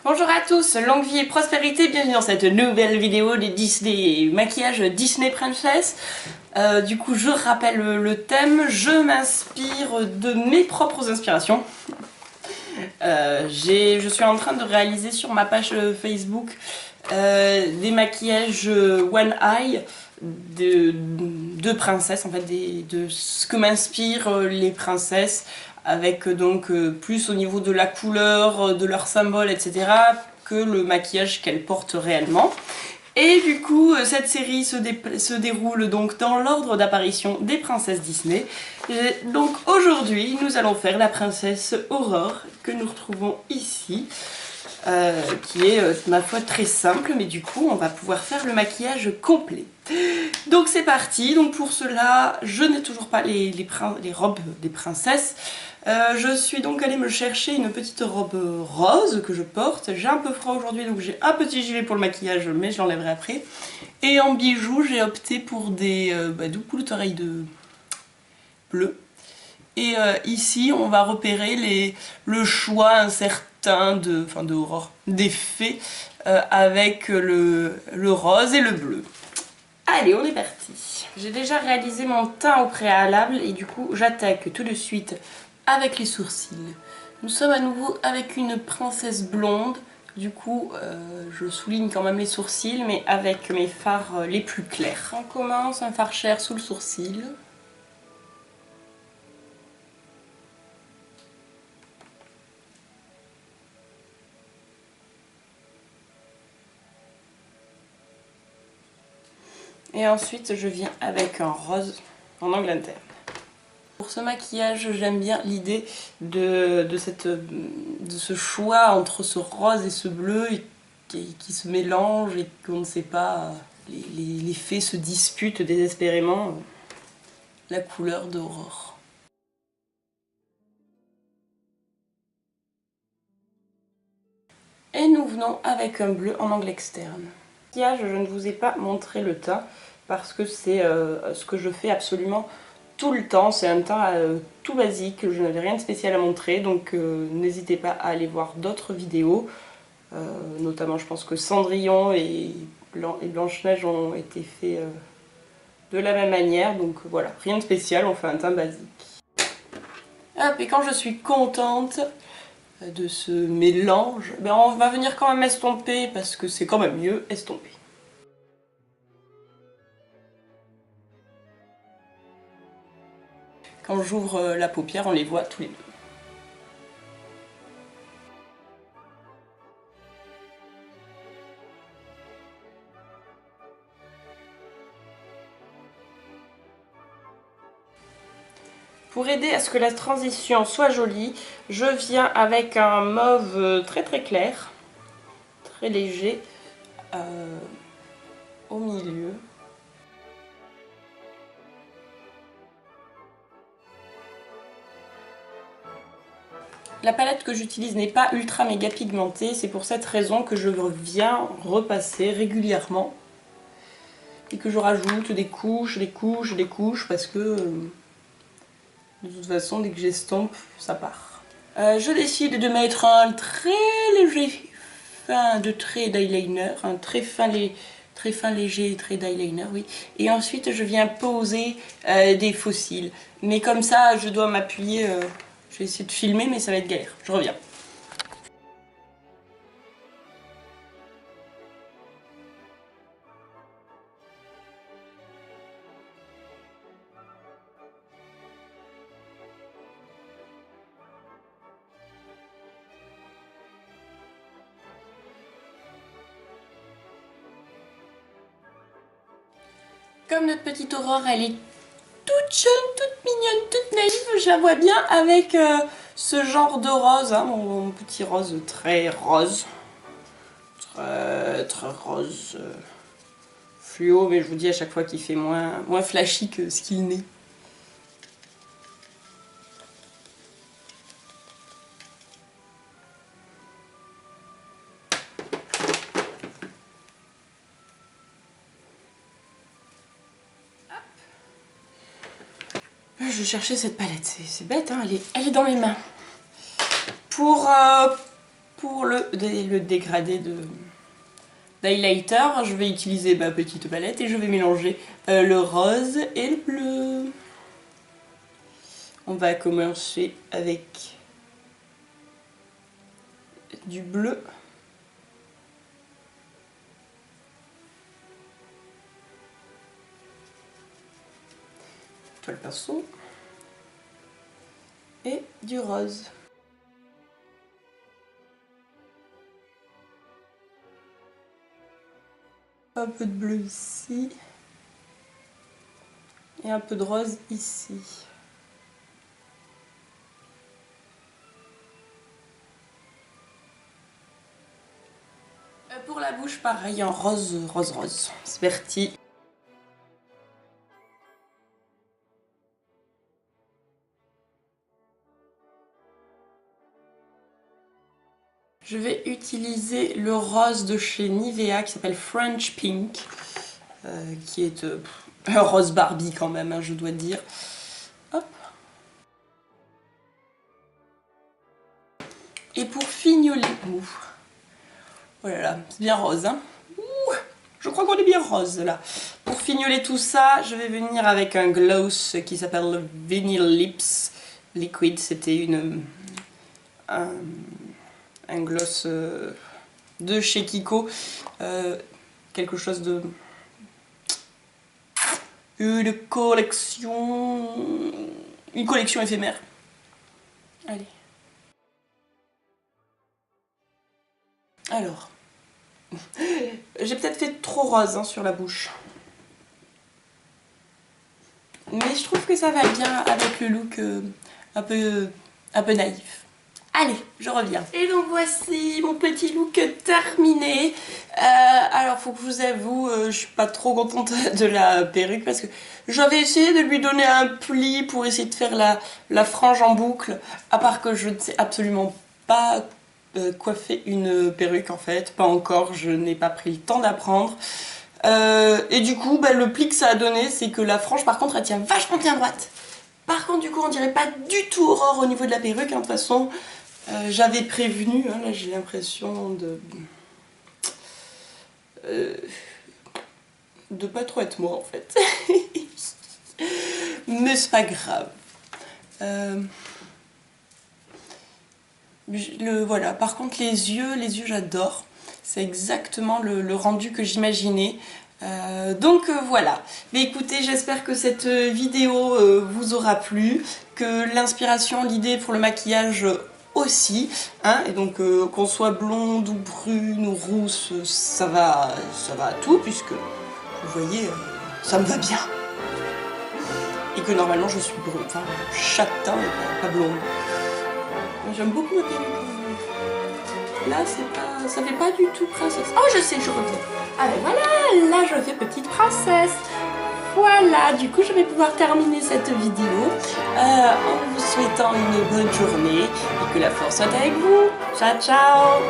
Bonjour à tous, longue vie et prospérité, bienvenue dans cette nouvelle vidéo des Disney maquillage Disney Princess. Du coup je rappelle le thème, je m'inspire de mes propres inspirations. Je suis en train de réaliser sur ma page Facebook des maquillages One Eye de princesses, en fait, de ce que m'inspirent les princesses, avec donc plus au niveau de la couleur, de leurs symboles, etc., que le maquillage qu'elles portent réellement. Et du coup, cette série se déroule donc dans l'ordre d'apparition des princesses Disney. Et donc aujourd'hui, nous allons faire la princesse Aurore, que nous retrouvons ici, qui est, ma foi, très simple, mais du coup, on va pouvoir faire le maquillage complet. Donc c'est parti. Donc pour cela, je n'ai toujours pas les robes des princesses. Je suis donc allée me chercher une petite robe rose que je porte. J'ai un peu froid aujourd'hui, donc j'ai un petit gilet pour le maquillage, mais je l'enlèverai après. Et en bijoux, j'ai opté pour des boucles d'oreilles de bleu. Et ici, on va repérer le choix incertain de Aurore, des fées, avec le rose et le bleu. Allez, on est parti. J'ai déjà réalisé mon teint au préalable et du coup, j'attaque tout de suite avec les sourcils. Nous sommes à nouveau avec une princesse blonde. Du coup, je souligne quand même les sourcils, mais avec mes fards les plus clairs. On commence un fard chair sous le sourcil. Et ensuite, je viens avec un rose en angle interne. Pour ce maquillage, j'aime bien l'idée de ce choix entre ce rose et ce bleu qui se mélangent et qu'on ne sait pas, les fées se disputent désespérément la couleur d'Aurore. Et nous venons avec un bleu en angle externe. Je ne vous ai pas montré le teint parce que c'est ce que je fais absolument tout le temps. C'est un teint tout basique, je n'avais rien de spécial à montrer, donc n'hésitez pas à aller voir d'autres vidéos. Notamment, je pense que Cendrillon et Blanche-Neige ont été faits de la même manière, donc voilà, rien de spécial, on fait un teint basique. Hop, et quand je suis contente de ce mélange, ben on va venir quand même estomper parce que c'est quand même mieux estomper. Quand j'ouvre la paupière, on les voit tous les deux. Pour aider à ce que la transition soit jolie, je viens avec un mauve très très clair, très léger, au milieu. La palette que j'utilise n'est pas ultra méga pigmentée, c'est pour cette raison que je viens repasser régulièrement et que je rajoute des couches, des couches, des couches parce que de toute façon dès que j'estompe ça part. Je décide de mettre un très léger fin de trait d'eyeliner, un très fin léger trait d'eyeliner, oui. Et ensuite je viens poser des faux cils. Mais comme ça je dois m'appuyer, je vais essayer de filmer mais ça va être galère. Je reviens. Comme notre petite Aurore, elle est toute jeune, toute mignonne, toute naïve, je la vois bien avec ce genre de rose, hein, mon petit rose très rose. Très rose fluo, mais je vous dis à chaque fois qu'il fait moins flashy que ce qu'il n'est. Je cherchais cette palette, c'est bête, hein, elle est dans mes mains. Pour pour le dégradé d'highlighter, je vais utiliser ma petite palette et je vais mélanger le rose et le bleu. On va commencer avec du bleu. Toile pinceau. Et du rose. Un peu de bleu ici. Et un peu de rose ici. Pour la bouche, pareil, en rose, rose, rose. C'est parti. Je vais utiliser le rose de chez Nivea qui s'appelle French Pink, qui est un rose Barbie quand même, hein, je dois dire. Hop. Et pour fignoler, oh là là, c'est bien rose, hein. Je crois qu'on est bien rose là. Pour fignoler tout ça, je vais venir avec un gloss qui s'appelle le Vinyl Lips Liquid. C'était un gloss de chez Kiko. Quelque chose de... Une collection éphémère. Allez. Alors... J'ai peut-être fait trop rose hein, sur la bouche. Mais je trouve que ça va bien avec le look un peu naïf. Allez, je reviens. Et donc voici mon petit look terminé. Alors faut que je vous avoue, je suis pas trop contente de la perruque parce que j'avais essayé de lui donner un pli pour essayer de faire la frange en boucle. À part que je ne sais absolument pas coiffer une perruque en fait, pas encore, je n'ai pas pris le temps d'apprendre. Et du coup, le pli que ça a donné, c'est que la frange par contre elle tient vachement bien droite. Par contre du coup on dirait pas du tout Aurore au niveau de la perruque, hein. De toute façon j'avais prévenu, hein, là j'ai l'impression de pas trop être moi en fait. Mais c'est pas grave. Voilà, par contre les yeux j'adore. C'est exactement le rendu que j'imaginais. Donc voilà. Mais écoutez, j'espère que cette vidéo vous aura plu, que l'inspiration, l'idée pour le maquillage aussi, hein, et donc qu'on soit blonde ou brune ou rousse, ça va à tout, puisque vous voyez, ça me va bien. Et que normalement je suis brune, enfin châtain et pas blonde. J'aime beaucoup ma perruque. Là, ça fait pas du tout princesse. Oh, je sais, je reviens. Ah ben voilà, là je fais petite princesse. Voilà, du coup je vais pouvoir terminer cette vidéo en vous souhaitant une bonne journée et que la force soit avec vous. Ciao, ciao.